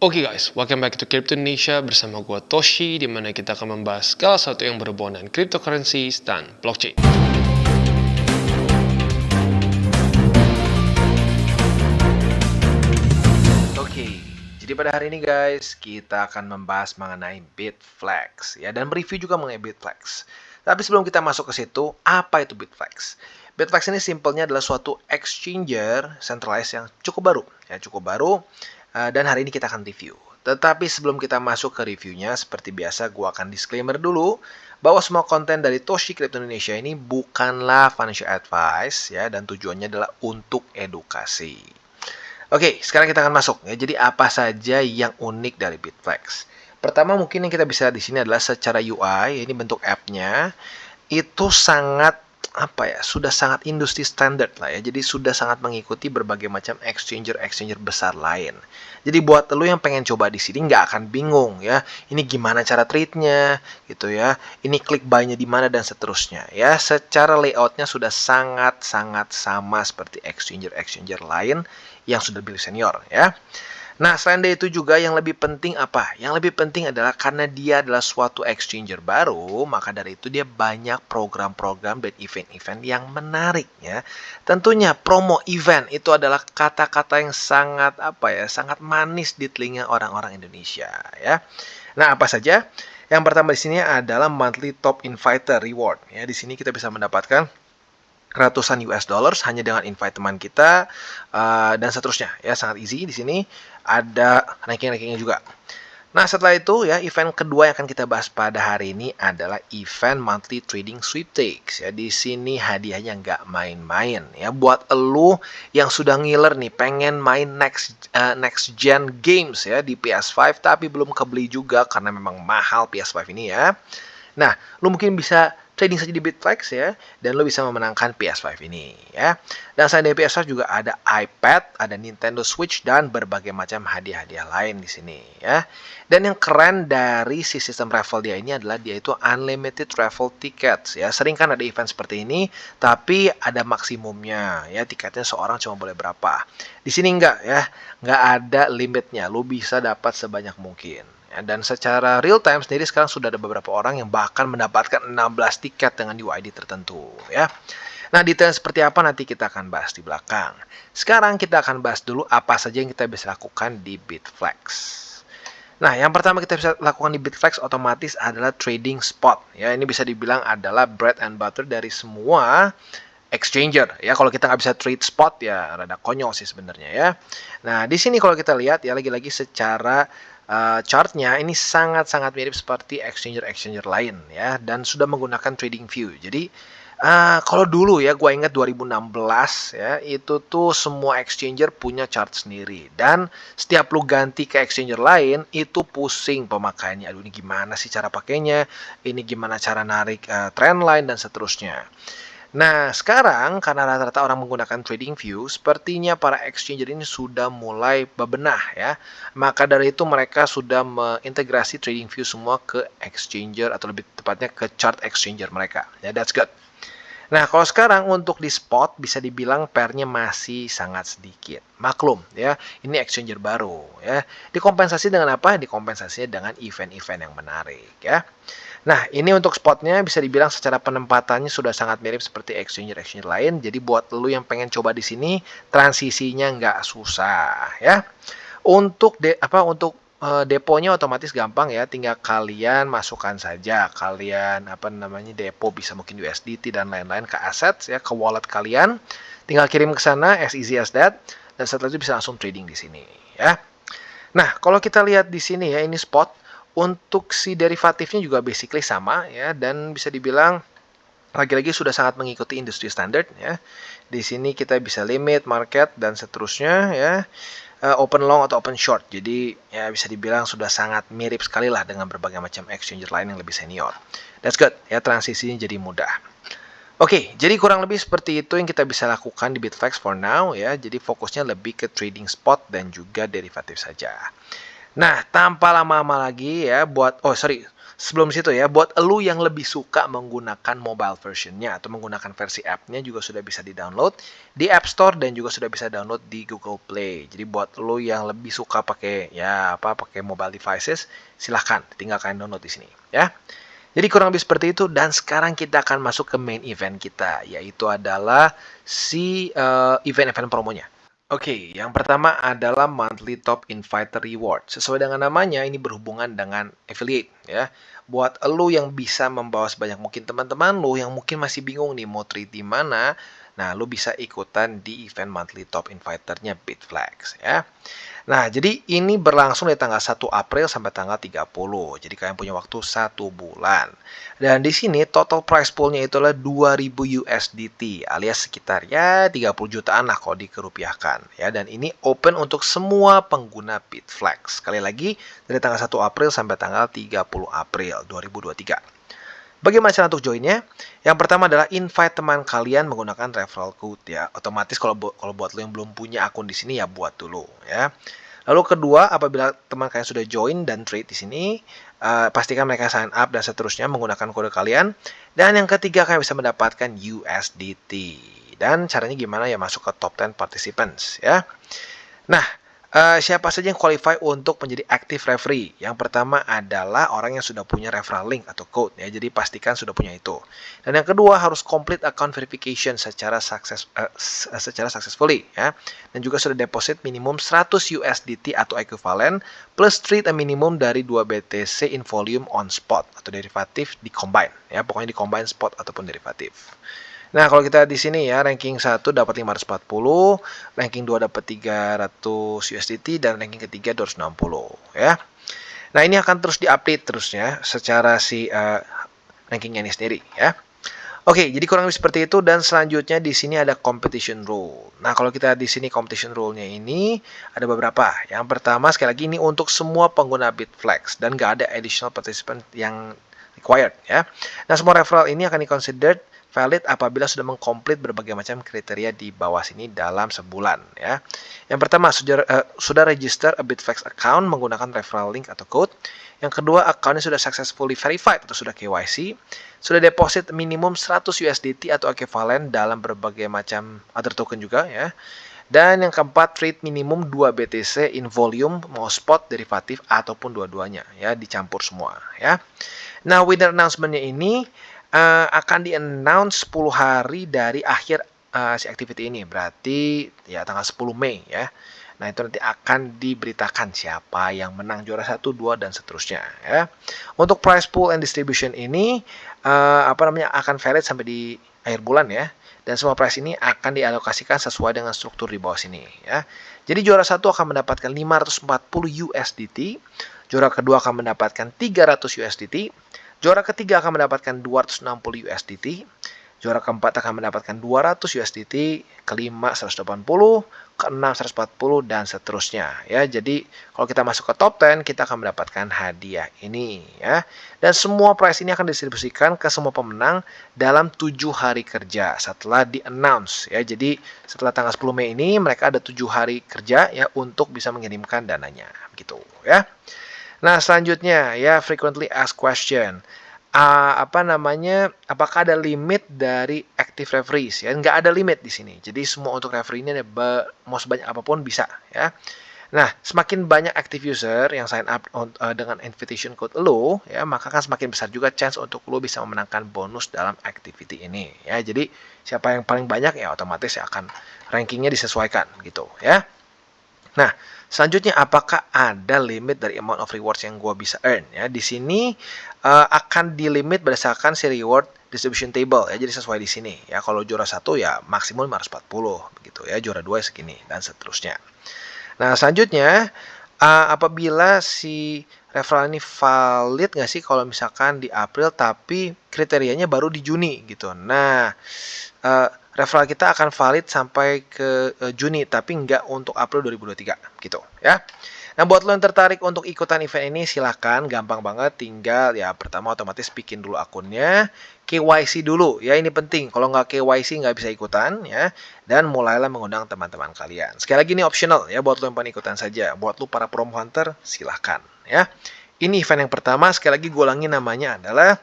Oke guys, welcome back to Crypto Indonesia bersama gua Toshi, di mana kita akan membahas segala sesuatu yang berhubungan dengan cryptocurrencies dan blockchain. Oke, jadi pada hari ini guys, kita akan membahas mengenai Bitflex ya, dan mereview juga mengenai Bitflex. Tapi sebelum kita masuk ke situ, apa itu Bitflex? Bitflex ini simpelnya adalah suatu exchanger centralized yang cukup baru, dan hari ini kita akan review. Tetapi sebelum kita masuk ke reviewnya, seperti biasa gua akan disclaimer dulu bahwa semua konten dari Toshi Crypto Indonesia ini bukanlah financial advice ya, dan tujuannya adalah untuk edukasi. Oke, sekarang kita akan masuk ya. Jadi apa saja yang unik dari Bitflex? Pertama mungkin yang kita bisa lihat di sini adalah secara UI, ini bentuk app-nya itu sangat sudah sangat industri standard lah ya. Jadi sudah sangat mengikuti berbagai macam exchanger besar lain. Jadi buat lo yang pengen coba di sini nggak akan bingung ya. Ini gimana cara trade-nya gitu ya. Ini klik buy-nya di mana dan seterusnya ya. Secara layout-nya sudah sangat sama seperti exchanger lain yang sudah lebih senior ya. Nah, selain dari itu juga yang lebih penting apa? Yang lebih penting adalah karena dia adalah suatu exchanger baru, maka dari itu dia banyak program-program dan event-event yang menarik ya. Tentunya promo event itu adalah kata-kata yang sangat manis di telinga orang-orang Indonesia ya. Nah, apa saja? Yang pertama di sini adalah monthly top inviter reward ya. Di sini kita bisa mendapatkan ratusan US dollars hanya dengan invite teman kita dan seterusnya ya, sangat easy. Di sini ada ranking-rankingnya juga. Nah, setelah itu ya, event kedua yang akan kita bahas pada hari ini adalah event monthly trading sweepstakes ya. Di sini hadiahnya nggak main-main ya, buat elu yang sudah ngiler nih pengen main next gen games ya di PS5 tapi belum kebeli juga karena memang mahal PS5 ini ya. Nah, lu mungkin bisa trading saja di Bitflex ya, dan lu bisa memenangkan PS5 ini ya. Dan selain dari PS5 juga ada iPad, ada Nintendo Switch, dan berbagai macam hadiah-hadiah lain di sini ya. Dan yang keren dari si sistem raffle dia ini adalah dia itu unlimited travel tickets ya. Sering kan ada event seperti ini, tapi ada maksimumnya ya, tiketnya seorang cuma boleh berapa. Di sini enggak ya, nggak ada limitnya, lu bisa dapat sebanyak mungkin. Ya, dan secara real time sendiri sekarang sudah ada beberapa orang yang bahkan mendapatkan 16 tiket dengan UID tertentu ya. Nah, detail seperti apa nanti kita akan bahas di belakang. Sekarang kita akan bahas dulu apa saja yang kita bisa lakukan di Bitflex. Nah, yang pertama kita bisa lakukan di Bitflex otomatis adalah trading spot. Ya, ini bisa dibilang adalah bread and butter dari semua exchanger. Ya, kalau kita nggak bisa trade spot ya rada konyol sih sebenarnya ya. Nah, di sini kalau kita lihat ya lagi-lagi secara chartnya ini sangat-sangat mirip seperti exchanger lain ya, dan sudah menggunakan trading view. Jadi kalau dulu ya gue ingat 2016 ya, itu tuh semua exchanger punya chart sendiri, dan setiap lu ganti ke exchanger lain itu pusing pemakaiannya. Aduh, ini gimana sih cara pakainya, ini gimana cara narik trendline dan seterusnya. Nah, sekarang karena rata-rata orang menggunakan TradingView, sepertinya para exchanger ini sudah mulai bebenah ya. Maka dari itu mereka sudah mengintegrasi TradingView semua ke exchanger, atau lebih tepatnya ke chart exchanger mereka. Ya, that's good. Nah, kalau sekarang untuk di spot bisa dibilang pairnya masih sangat sedikit. Maklum ya, ini exchanger baru ya. Dikompensasi dengan apa? Dikompensasinya dengan event-event yang menarik ya. Nah, ini untuk spotnya bisa dibilang secara penempatannya sudah sangat mirip seperti exchanger lain. Jadi buat lu yang pengen coba di sini, transisinya nggak susah ya. Untuk deponya otomatis gampang ya, tinggal kalian masukkan saja. Kalian depo bisa mungkin USDT dan lain-lain ke aset ya, ke wallet kalian. Tinggal kirim ke sana as easy as that, dan setelah itu bisa langsung trading di sini ya. Nah, kalau kita lihat di sini ya, ini spot. Untuk si derivatifnya juga basically sama ya, dan bisa dibilang lagi-lagi sudah sangat mengikuti industri standard ya. Di sini kita bisa limit, market, dan seterusnya ya. Open long atau open short. Jadi ya bisa dibilang sudah sangat mirip sekali lah dengan berbagai macam exchanger lain yang lebih senior. That's good ya, transisinya jadi mudah. Oke, jadi kurang lebih seperti itu yang kita bisa lakukan di Bitflex for now ya. Jadi fokusnya lebih ke trading spot dan juga derivatif saja. Nah, tanpa lama-lama lagi ya sebelum situ ya, buat elu yang lebih suka menggunakan mobile versionnya atau menggunakan versi app-nya juga sudah bisa di-download di App Store dan juga sudah bisa download di Google Play. Jadi buat elu yang lebih suka pakai pakai mobile devices, silahkan tinggal kalian download di sini ya. Jadi kurang lebih seperti itu dan sekarang kita akan masuk ke main event kita, yaitu adalah si event-event promonya. Oke, yang pertama adalah monthly top inviter reward. Sesuai dengan namanya, ini berhubungan dengan affiliate ya. Buat elu yang bisa membawa sebanyak mungkin teman-teman lu yang mungkin masih bingung nih mau trade di mana, nah lu bisa ikutan di event monthly top inviternya Bitflex ya. Nah, jadi ini berlangsung dari tanggal 1 April sampai tanggal 30. Jadi kalian punya waktu 1 bulan. Dan di sini total price poolnya itu adalah 2000 USDT alias sekitar ya 30 jutaan lah kalau dikerupiahkan ya. Dan ini open untuk semua pengguna Bitflex. Sekali lagi dari tanggal 1 April sampai tanggal 30 April 2023. Bagaimana cara untuk joinnya? Yang pertama adalah invite teman kalian menggunakan referral code ya. Otomatis kalau buat lo yang belum punya akun di sini ya buat dulu ya. Lalu kedua, apabila teman kalian sudah join dan trade di sini, pastikan mereka sign up dan seterusnya menggunakan kode kalian. Dan yang ketiga, kalian bisa mendapatkan USDT. Dan caranya gimana ya, masuk ke top 10 participants ya. Nah, siapa saja yang qualify untuk menjadi active referee? Yang pertama adalah orang yang sudah punya referral link atau code ya. Jadi pastikan sudah punya itu. Dan yang kedua harus complete account verification secara successfully ya. Dan juga sudah deposit minimum 100 USDT atau ekuivalen plus trade a minimum dari 2 BTC in volume on spot atau derivatif di combine ya. Pokoknya di combine spot ataupun derivatif. Nah, kalau kita di sini ya, ranking 1 dapat 540, ranking 2 dapat 300 USDT, dan ranking ketiga 260 ya. Nah, ini akan terus diupdate terusnya secara si rankingnya ini sendiri ya. Oke, jadi kurang lebih seperti itu dan selanjutnya di sini ada competition rule. Nah, kalau kita di sini competition rule-nya ini ada beberapa. Yang pertama sekali lagi ini untuk semua pengguna Bitflex dan nggak ada additional participant yang required ya. Nah, semua referral ini akan di-considered valid apabila sudah mengkomplit berbagai macam kriteria di bawah sini dalam sebulan ya. Yang pertama sudah register a Bitflex account menggunakan referral link atau code. Yang kedua, accountnya sudah successfully verified atau sudah KYC. Sudah deposit minimum 100 USDT atau ekuivalen dalam berbagai macam other token juga ya. Dan yang keempat, trade minimum 2 BTC in volume, mau spot, derivatif, ataupun dua-duanya ya, dicampur semua ya. Nah, winner announcement-nya ini akan di-announce 10 hari dari akhir si activity ini. Berarti ya tanggal 10 Mei ya. Nah, itu nanti akan diberitakan siapa yang menang juara 1, 2, dan seterusnya ya. Untuk prize pool and distribution ini akan valid sampai di akhir bulan ya. Dan semua prize ini akan dialokasikan sesuai dengan struktur di bawah sini ya. Jadi juara 1 akan mendapatkan 540 USDT, juara kedua akan mendapatkan 300 USDT, juara ketiga akan mendapatkan 260 USDT, juara keempat akan mendapatkan 200 USDT, kelima 180, keenam 140, dan seterusnya ya. Jadi kalau kita masuk ke top 10 kita akan mendapatkan hadiah ini ya. Dan semua prize ini akan didistribusikan ke semua pemenang dalam 7 hari kerja setelah di-announce ya. Jadi setelah tanggal 10 Mei ini mereka ada 7 hari kerja ya untuk bisa mengirimkan dananya gitu ya. Nah, selanjutnya ya frequently asked question. Apakah ada limit dari active referees ya? Nggak ada limit di sini. Jadi semua untuk referee ini mau sebanyak apapun bisa ya. Nah, semakin banyak active user yang sign up dengan invitation code lo ya, maka kan semakin besar juga chance untuk lo bisa memenangkan bonus dalam activity ini ya. Jadi siapa yang paling banyak ya otomatis ya akan rankingnya disesuaikan gitu ya. Nah, selanjutnya apakah ada limit dari amount of rewards yang gue bisa earn ya? Di sini akan dilimit berdasarkan si reward distribution table ya. Jadi sesuai di sini ya. Kalau juara 1 ya maksimum 540 begitu ya. Juara 2 segini dan seterusnya. Nah, selanjutnya apabila si referral ini valid nggak sih kalau misalkan di April tapi kriterianya baru di Juni gitu. Nah, referral kita akan valid sampai ke Juni tapi nggak untuk April 2023 gitu ya. Nah, buat lo yang tertarik untuk ikutan event ini silahkan, gampang banget, tinggal ya pertama otomatis bikin dulu akunnya, KYC dulu ya, ini penting, kalau nggak KYC nggak bisa ikutan ya, dan mulailah mengundang teman-teman kalian. Sekali lagi ini optional ya buat lo yang pengen ikutan saja, buat lo para promo hunter silahkan ya. Ini event yang pertama, sekali lagi gue ulangi namanya adalah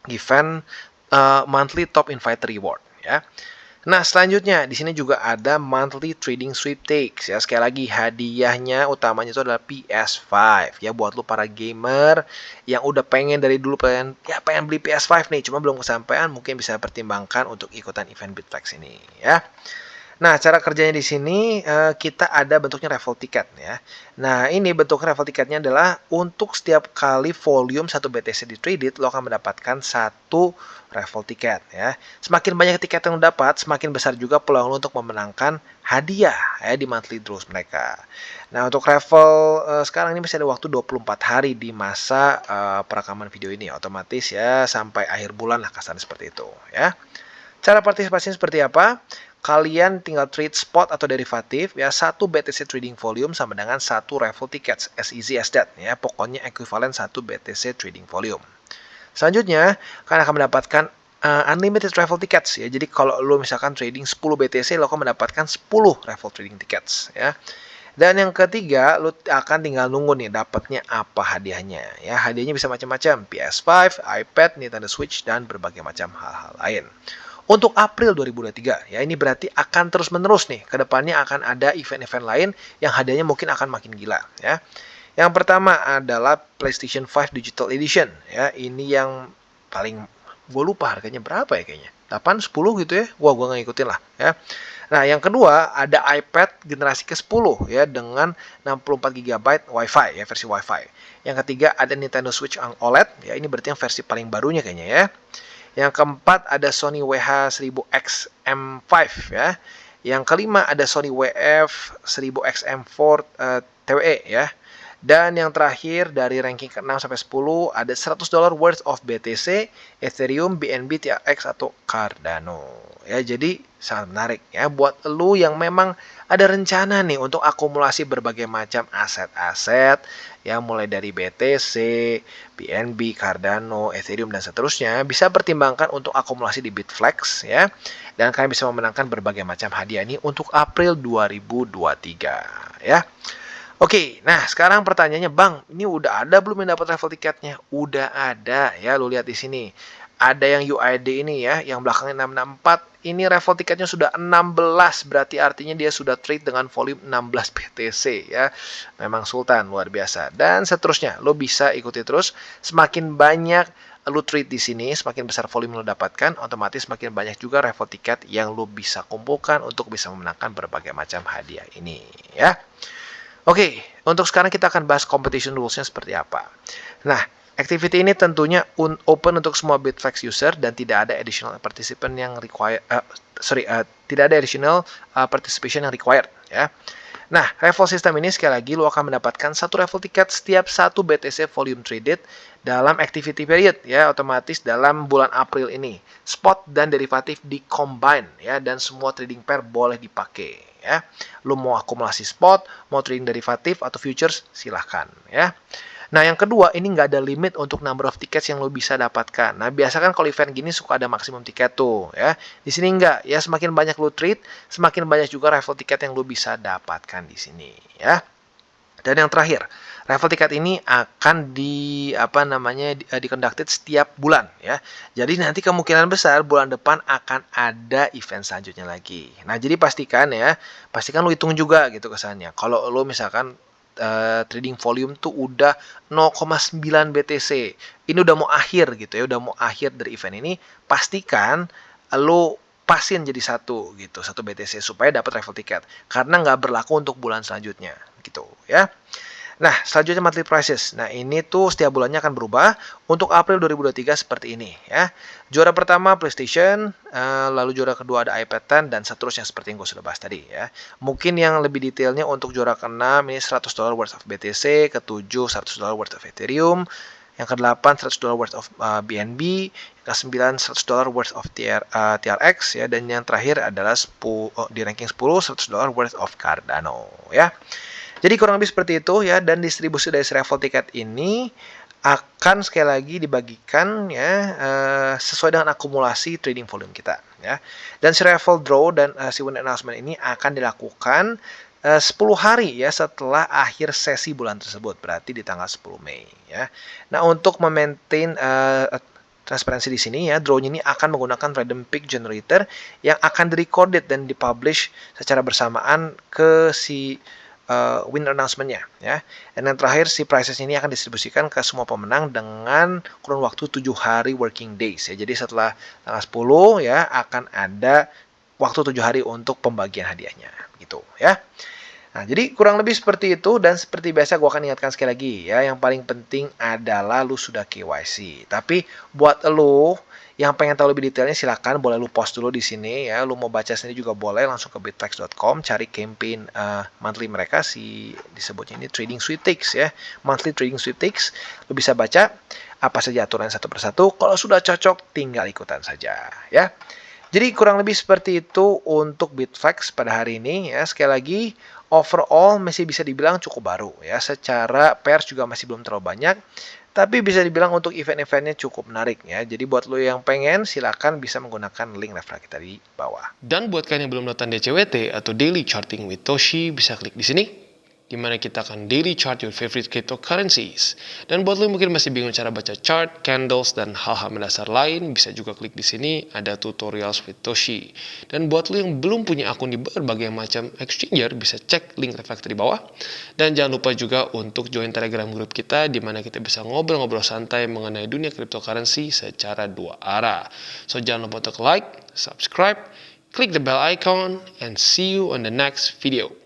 event monthly top invite reward ya. Nah, selanjutnya di sini juga ada monthly trading sweepstakes ya. Sekali lagi hadiahnya utamanya itu adalah PS5 ya, buat lu para gamer yang udah pengen dari dulu pengen beli PS5 nih, cuma belum kesampaian, mungkin bisa pertimbangkan untuk ikutan event Bitflex ini ya. Nah, cara kerjanya di sini kita ada bentuknya raffle ticket ya. Nah, ini bentuk raffle ticketnya adalah untuk setiap kali volume 1 BTC di traded, lo akan mendapatkan satu raffle ticket ya. Semakin banyak tiket yang lo dapat, semakin besar juga peluang lo untuk memenangkan hadiah ya di monthly draws mereka. Nah, untuk raffle sekarang ini masih ada waktu 24 hari di masa perekaman video ini, otomatis ya sampai akhir bulan lah kasarnya seperti itu ya. Cara partisipasinya seperti apa? Kalian tinggal trade spot atau derivatif ya, satu BTC trading volume sama dengan satu raffle tickets, as easy as that ya. Pokoknya ekuivalen satu BTC trading volume. Selanjutnya, kalian akan mendapatkan unlimited raffle tickets ya. Jadi kalau lo misalkan trading 10 BTC, lo akan mendapatkan 10 raffle trading tickets ya. Dan yang ketiga, lo akan tinggal nunggu nih dapatnya apa hadiahnya ya. Hadiahnya bisa macam-macam, PS5, iPad, Nintendo Switch, dan berbagai macam hal-hal lain. Untuk April 2023 ya, ini berarti akan terus-menerus nih, kedepannya akan ada event-event lain yang hadiahnya mungkin akan makin gila ya. Yang pertama adalah PlayStation 5 Digital Edition ya, ini yang paling gue lupa harganya berapa ya kayaknya, 8, 10 gitu ya, gue nggak ngikutin lah ya. Nah, yang kedua ada iPad generasi ke-10 ya dengan 64 GB WiFi ya, versi WiFi. Yang ketiga ada Nintendo Switch OLED ya, ini berarti yang versi paling barunya kayaknya ya. Yang keempat ada Sony WH-1000X M5 ya. Yang kelima ada Sony WF-1000X M4 TWE ya. Dan yang terakhir dari ranking ke-6 sampai 10 ada $100 worth of BTC, Ethereum, BNB, TRX atau Cardano. Ya, jadi sangat menarik ya buat lu yang memang ada rencana nih untuk akumulasi berbagai macam aset-aset ya, mulai dari BTC, BNB, Cardano, Ethereum dan seterusnya, bisa pertimbangkan untuk akumulasi di Bitflex ya. Dan kalian bisa memenangkan berbagai macam hadiah ini untuk April 2023 ya. Oke, nah sekarang pertanyaannya, Bang, ini udah ada belum yang dapat travel tiketnya? Udah ada ya, lu lihat di sini. Ada yang UID ini ya, yang belakangnya 664. Ini raffle tiketnya sudah 16, berarti artinya dia sudah trade dengan volume 16 BTC ya. Memang sultan, luar biasa. Dan seterusnya, lo bisa ikuti terus. Semakin banyak lo trade di sini, semakin besar volume lo dapatkan, otomatis semakin banyak juga raffle tiket yang lo bisa kumpulkan untuk bisa memenangkan berbagai macam hadiah ini ya. Oke, untuk sekarang kita akan bahas competition rules-nya seperti apa. Nah, activity ini tentunya open untuk semua Bitflex user dan tidak ada additional participant yang tidak ada additional participation yang required ya. Nah, raffle system ini sekali lagi lo akan mendapatkan satu raffle tiket setiap satu BTC volume traded dalam activity period ya, otomatis dalam bulan April ini. Spot dan derivatif di combine ya, dan semua trading pair boleh dipakai ya. Lo mau akumulasi spot, mau trading derivatif atau futures, silahkan ya. Nah, yang kedua, ini nggak ada limit untuk number of tickets yang lo bisa dapatkan. Nah, biasa kan kalau event gini suka ada maksimum tiket tuh ya. Di sini nggak ya, semakin banyak lo trade, semakin banyak juga raffle tiket yang lo bisa dapatkan di sini ya. Dan yang terakhir, raffle tiket ini akan di-conducted setiap bulan ya. Jadi nanti kemungkinan besar bulan depan akan ada event selanjutnya lagi. Nah, jadi pastikan lo hitung juga gitu kesannya. Kalau lo misalkan trading volume tuh udah 0,9 BTC. Ini udah mau akhir gitu ya, udah mau akhir dari event ini, pastikan lo pasin jadi satu BTC supaya dapat raffle ticket. Karena nggak berlaku untuk bulan selanjutnya gitu ya. Nah, selanjutnya monthly prices. Nah, ini tuh setiap bulannya akan berubah. Untuk April 2023 seperti ini ya. Juara pertama PlayStation, lalu juara kedua ada iPad 10 dan seterusnya seperti yang gue sudah bahas tadi ya. Mungkin yang lebih detailnya untuk juara ke-6 ini $100 worth of BTC, ke-7 $100 worth of Ethereum, yang ke-8 $100 worth of BNB, yang ke-9 $100 worth of TRX ya, dan yang terakhir adalah di ranking 10 $100 worth of Cardano ya. Jadi kurang lebih seperti itu ya, dan distribusi dari raffle tiket ini akan sekali lagi dibagikan ya sesuai dengan akumulasi trading volume kita ya. Dan si raffle draw dan si winner announcement ini akan dilakukan 10 hari ya setelah akhir sesi bulan tersebut, berarti di tanggal 10 Mei ya. Nah, untuk memaintain transparansi di sini ya, drone ini akan menggunakan random peak generator yang akan di-recorded dan dipublish secara bersamaan ke si winner announcement-nya ya. Dan yang terakhir, si prizes ini akan distribusikan ke semua pemenang dengan kurun waktu 7 hari working days ya. Jadi setelah tanggal 10 ya akan ada waktu 7 hari untuk pembagian hadiahnya gitu ya. Nah, jadi kurang lebih seperti itu, dan seperti biasa gue akan ingatkan sekali lagi ya, yang paling penting adalah lu sudah KYC. Tapi buat lu yang pengen tahu lebih detailnya, silakan boleh lu post dulu di sini ya. Lu mau baca sendiri juga boleh, langsung ke bitflex.com, cari campaign monthly mereka, disebutnya ini trading sweepstakes ya, monthly trading sweepstakes. Lu bisa baca apa saja aturan satu persatu. Kalau sudah cocok, tinggal ikutan saja ya. Jadi kurang lebih seperti itu untuk Bitflex pada hari ini ya. Sekali lagi, overall masih bisa dibilang cukup baru ya. Secara pairs juga masih belum terlalu banyak, tapi bisa dibilang untuk event-eventnya cukup menarik ya. Jadi buat lo yang pengen, silakan bisa menggunakan link referral kita di bawah. Dan buat kalian yang belum nonton DCWT atau Daily Charting with Toshi, bisa klik di sini, di mana kita akan daily chart your favorite cryptocurrencies. Dan buat lo yang mungkin masih bingung cara baca chart, candles, dan hal-hal mendasar lain, bisa juga klik di sini, ada tutorials with Toshi. Dan buat lo yang belum punya akun di berbagai macam exchanger, bisa cek link reflektor di bawah. Dan jangan lupa juga untuk join Telegram group kita, di mana kita bisa ngobrol-ngobrol santai mengenai dunia cryptocurrency secara dua arah. So jangan lupa untuk like, subscribe, click the bell icon, and see you on the next video.